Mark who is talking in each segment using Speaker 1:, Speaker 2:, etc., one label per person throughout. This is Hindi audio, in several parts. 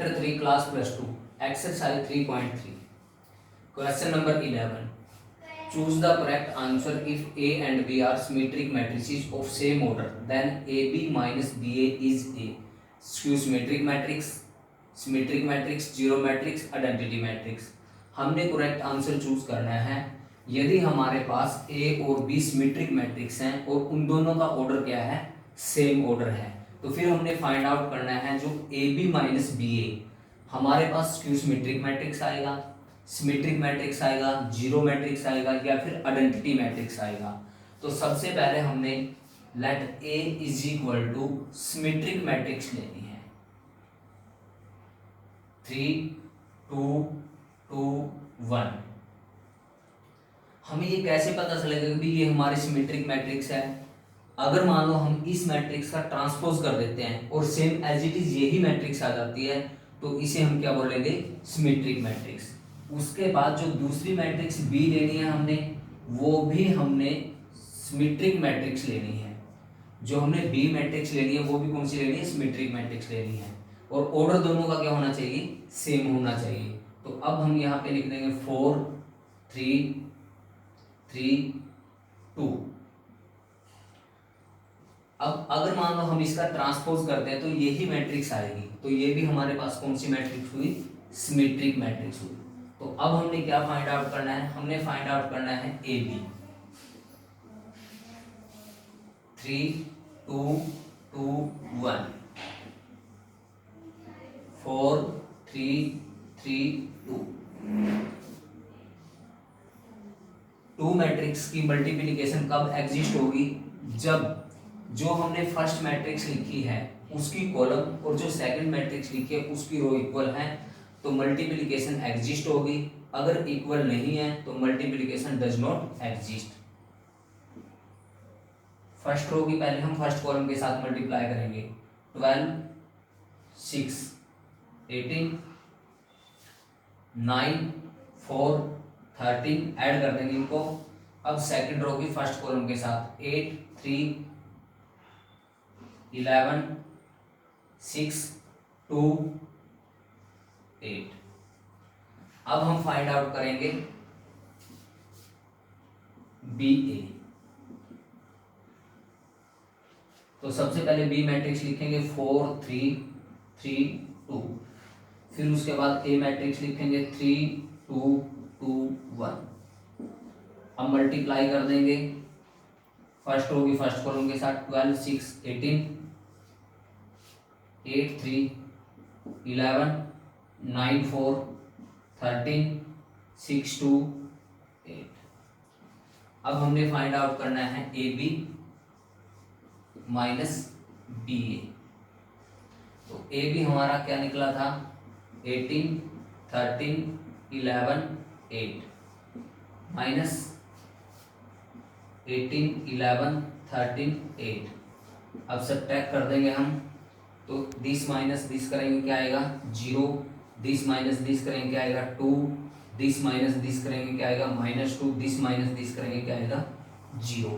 Speaker 1: Chapter 3 class +2 exercise 3.3 question number 11 choose the correct answer if A and B are symmetric matrices of same order then AB minus BA is A skew symmetric matrix zero matrix identity matrix. हमने करेक्ट आंसर चूज करना है यदि हमारे पास A और B सिमेट्रिक मैट्रिक्स हैं और उन दोनों का ऑर्डर क्या है, सेम ऑर्डर है, तो फिर हमने फाइंड आउट करना है जो AB माइनस BA हमारे पास स्क्यू सिमेट्रिक मैट्रिक्स आएगा, सिमेट्रिक मैट्रिक्स आएगा, जीरो मैट्रिक्स आएगा या फिर आइडेंटिटी मैट्रिक्स आएगा। तो सबसे पहले हमने let A is equal to symmetric matrix लेनी है 3 2 2 1। हमें ये कैसे पता चलेगा कि ये हमारी सिमेट्रिक मैट्रिक्स है? अगर मान लो हम इस मैट्रिक्स का ट्रांसपोज कर देते हैं और सेम एज इट इज यही मैट्रिक्स आ जाती है तो इसे हम क्या बोलेंगे, सिमेट्रिक मैट्रिक्स। उसके बाद जो दूसरी मैट्रिक्स बी लेनी है हमने, वो भी हमने सिमेट्रिक मैट्रिक्स लेनी है। जो हमने बी मैट्रिक्स लेनी है वो भी कौन सी लेनी है, सिमेट्रिक मैट्रिक्स लेनी है। और ऑर्डर दोनों का क्या होना चाहिए, सेम होना चाहिए। तो अब हम यहाँ पे लिख देंगे 4 3 3 2। अब अगर मान लो हम इसका ट्रांसपोज करते हैं तो यही मैट्रिक्स आएगी, तो ये भी हमारे पास कौन सी मैट्रिक्स हुई, सिमेट्रिक मैट्रिक्स हुई। तो अब हमने क्या फाइंड आउट करना है, हमने फाइंड आउट करना है ए बी। 3 2 2 1 4 3 3 2। टू मैट्रिक्स की मल्टीप्लिकेशन कब एग्जिस्ट होगी, जब जो हमने फर्स्ट मैट्रिक्स लिखी है उसकी कॉलम और जो सेकंड मैट्रिक्स लिखी है उसकी रो इक्वल है, तो मल्टीप्लिकेशन एग्जिस्ट होगी। अगर इक्वल नहीं है तो multiplication does not exist. First row की पहले हम फर्स्ट कॉलम के साथ मल्टीप्लाई करेंगे, 12 6 18 9 4 13 ऐड कर देंगे इनको। अब सेकंड रो की फर्स्ट कॉलम के साथ 8 3 11 6 2 8। अब हम फाइंड आउट करेंगे बी ए। तो सबसे पहले बी मैट्रिक्स लिखेंगे 4 3 3 2। फिर उसके बाद ए मैट्रिक्स लिखेंगे 3 2 2 1। अब मल्टीप्लाई कर देंगे फर्स्ट रो की फर्स्ट कॉलम के साथ 12 6 18 8 3 11 9 4 13 6 2 8। अब हमने फाइंड आउट करना है ए बी माइनस बी ए। तो ए बी हमारा क्या निकला था, 18 13 11 8 माइनस 18 11 13 8। अब सब्ट्रैक्ट कर देंगे हम, तो दिस माइनस दिस करेंगे क्या आएगा 0, दिस माइनस दिस करेंगे क्या आएगा 2, दिस माइनस दिस करेंगे क्या आएगा -2, दिस माइनस दिस करेंगे क्या आएगा 0।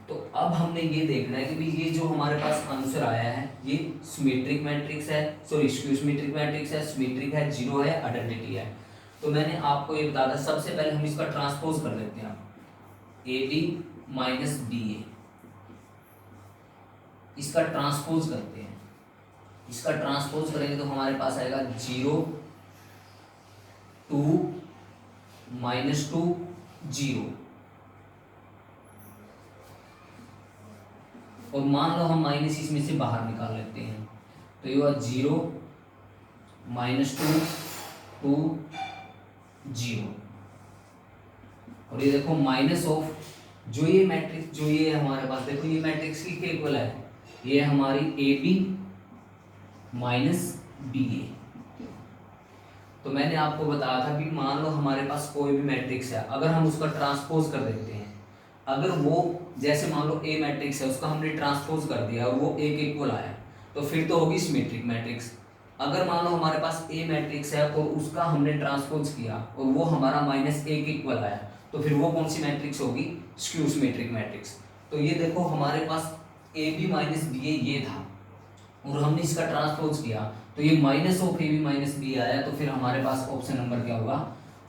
Speaker 1: तो अब हमने ये देखना है कि भाई ये जो हमारे पास आंसर आया है ये सिमेट्रिक मैट्रिक्स है, सॉरी स्क्यू सिमेट्रिक मैट्रिक्स है, सिमेट्रिक है, जीरो है, आइडेंटिटी है। तो मैंने आपको ये बता दिया, सबसे पहले हम इसका ट्रांसपोज कर लेते हैं। ए बी माइनस बी ए, इसका ट्रांसपोज करते हैं। इसका ट्रांसपोज करेंगे तो हमारे पास आएगा 0 2 -2 0। और मान लो हम माइनस इसमें से बाहर निकाल लेते हैं, तो ये हुआ 0 -2 2 0। और ये देखो माइनस ऑफ जो ये मैट्रिक्स जो ये हमारे पास, देखो ये मैट्रिक्स की इक्वल है, ये हमारी ए बी माइनस बी ए। तो मैंने आपको बताया था कि मान लो हमारे पास कोई भी मैट्रिक्स है, अगर हम उसका ट्रांसपोज कर देते हैं, अगर वो जैसे मान लो ए मैट्रिक्स है उसका हमने ट्रांसपोज कर दिया और वो ए के इक्वल आया तो फिर तो होगी सिमेट्रिक मैट्रिक्स। अगर मान लो हमारे पास ए मैट्रिक्स है और उसका हमने ट्रांसपोज किया और वो हमारा -a के इक्वल आया तो फिर वो कौन सी मैट्रिक्स होगी, स्क्यू सिमेट्रिक मैट्रिक्स। तो ये देखो हमारे पास A B minus B A ये था और हमने इसका ट्रांसपोज किया तो ये minus of A B minus B A, तो फिर हमारे पास ऑप्शन नंबर क्या होगा,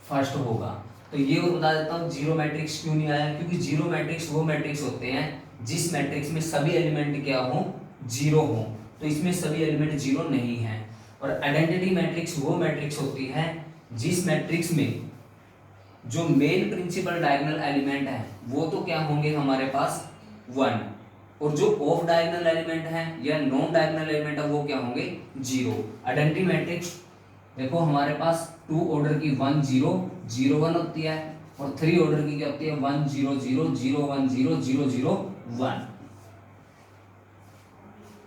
Speaker 1: फर्स्ट होगा। तो ये और बता देता हूँ जीरो मैट्रिक्स क्यों नहीं आया, क्योंकि जीरो मैट्रिक्स वो मैट्रिक्स होते हैं जिस मैट्रिक्स में सभी एलिमेंट क्या हो, जीरो हो। तो इसमें सभी एलिमेंट जीरो नहीं है। और आइडेंटिटी मैट्रिक्स वो मैट्रिक्स होती है जिस मैट्रिक्स में जो मेन प्रिंसिपल डायगोनल एलिमेंट है वो तो क्या होंगे हमारे पास 1, और जो ऑफ डायगोनल एलिमेंट है या नॉन डायगोनल एलिमेंट है वो क्या होंगे 0। आइडेंटिटी मैट्रिक्स देखो हमारे पास 2 ऑर्डर की 1 0 0 1 होती है, और 3 ऑर्डर की क्या होती है 1 0 0 0 1 0 0 0 1।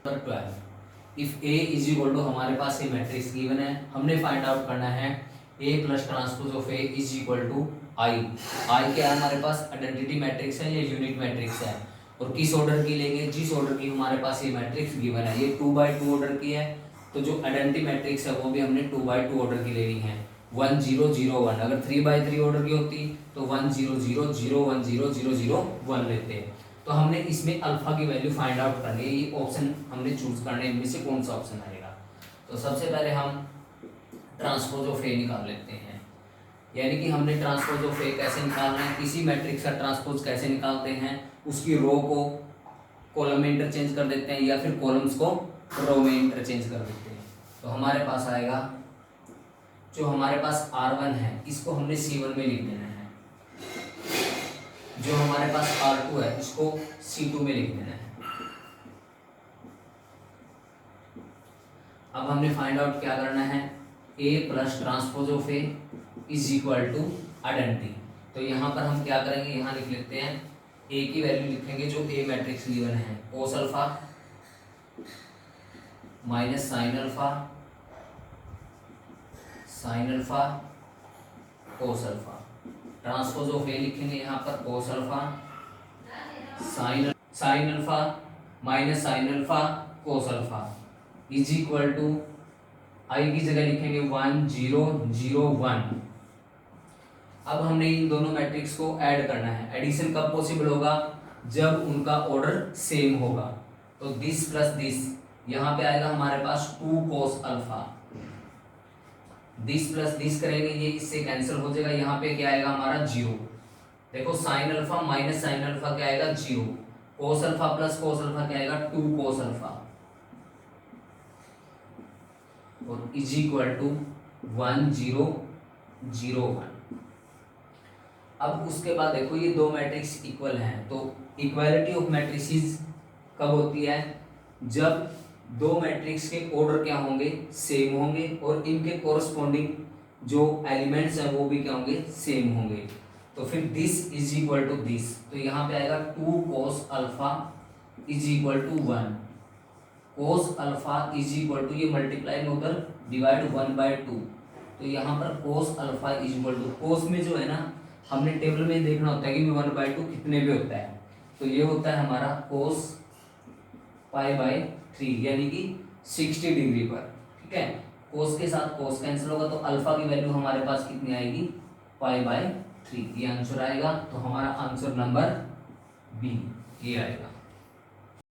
Speaker 1: 12 if A is equal to हमारे पास ये मैट्रिक्स गिवन है, हमने फाइंड आउट करना है A plus transpose of A is equal to I. I क्या है हमारे पास, आइडेंटिटी मैट्रिक्स है या यूनिट मैट्रिक्स है, और किस ऑर्डर की लेंगे, जिस ऑर्डर की हमारे पास ये मैट्रिक्स गिवन है। ये 2/2 ऑर्डर की है, तो जो आइडेंटिटी मैट्रिक्स है वो भी हमने 2/2 ऑर्डर की लेनी है। 1 0 0 1, अगर 3/3 ऑर्डर की होती तो 1 0 0 0 1 0 0 0 1 लेते हैं। तो हमने इसमें अल्फा की वैल्यू फाइंड आउट करनी है, ये ऑप्शन हमने चूज करने इनमें से कौन सा ऑप्शन आएगा। तो सबसे पहले हम ट्रांसपोज ऑफ ए निकाल लेते हैं, यानी कि हमने ट्रांसपोज ऑफ ए कैसे निकालना है, किसी मैट्रिक्स का ट्रांसपोज कैसे निकालते हैं, उसकी रो को कॉलम में इंटरचेंज कर देते हैं या फिर कॉलम्स को रो में इंटरचेंज कर देते हैं। तो हमारे पास आएगा, जो हमारे पास R1 है इसको हमने C1 में लिख देना है, जो हमारे पास R2 है इसको C2 में लिख देना है। अब हमने फाइंड आउट क्या करना है, A plus transpose of A is equal to identity. तो यहाँ पर हम क्या करेंगे, यहाँ लिख लेते हैं A की वैल्यू लिखेंगे जो A मैट्रिक्स गिवन है, cos alpha minus sine alpha cos alpha. Transpose of A लिखेंगे यहाँ पर cos alpha sine alpha minus sine alpha cos alpha is equal to I की जगह लिखेंगे 1 0 0 1। अब हमने इन दोनों मैट्रिक्स को ऐड करना है। एडिशन कब पॉसिबल होगा, जब उनका ऑर्डर सेम होगा। तो दिस प्लस दिस यहाँ पे आएगा हमारे पास 2 cos alpha, this plus this करेंगे ये इससे कैंसिल हो जाएगा, यहाँ पे क्या आएगा हमारा 0। देखो sign alpha minus sine alpha क्या आएगा 0, cos alpha plus cos alpha क्या आएगा 2 कोस अल्फा, और इज इक्वल टू 1 0 0 1। अब उसके बाद देखो ये दो मैट्रिक्स इक्वल हैं, तो इक्वालिटी ऑफ मैट्रिसेस कब होती है, जब दो मैट्रिक्स के ऑर्डर क्या होंगे सेम होंगे, और इनके कोरस्पॉन्डिंग जो एलिमेंट्स हैं वो भी क्या होंगे सेम होंगे। तो फिर this is equal to this, तो यहाँ पे आएगा 2 cos alpha is equal to 1, cos alpha is equal to ये मल्टीप्लाई में उधर डिवाइड 1/2, तो यहाँ पर cos alpha is equal to, cos में जो है ना हमने टेबल में देखना होता है कि 1/2 कितने पे होता है, तो ये होता है हमारा कोस π/3 यानी कि 60 डिग्री पर। ठीक है, कोस के साथ कोस कैंसिल होगा, तो अल्फा की वैल्यू हमारे पास कितनी आएगी π/3, ये आंसर आएगा। तो हमारा आंसर नंबर बी ये आएगा।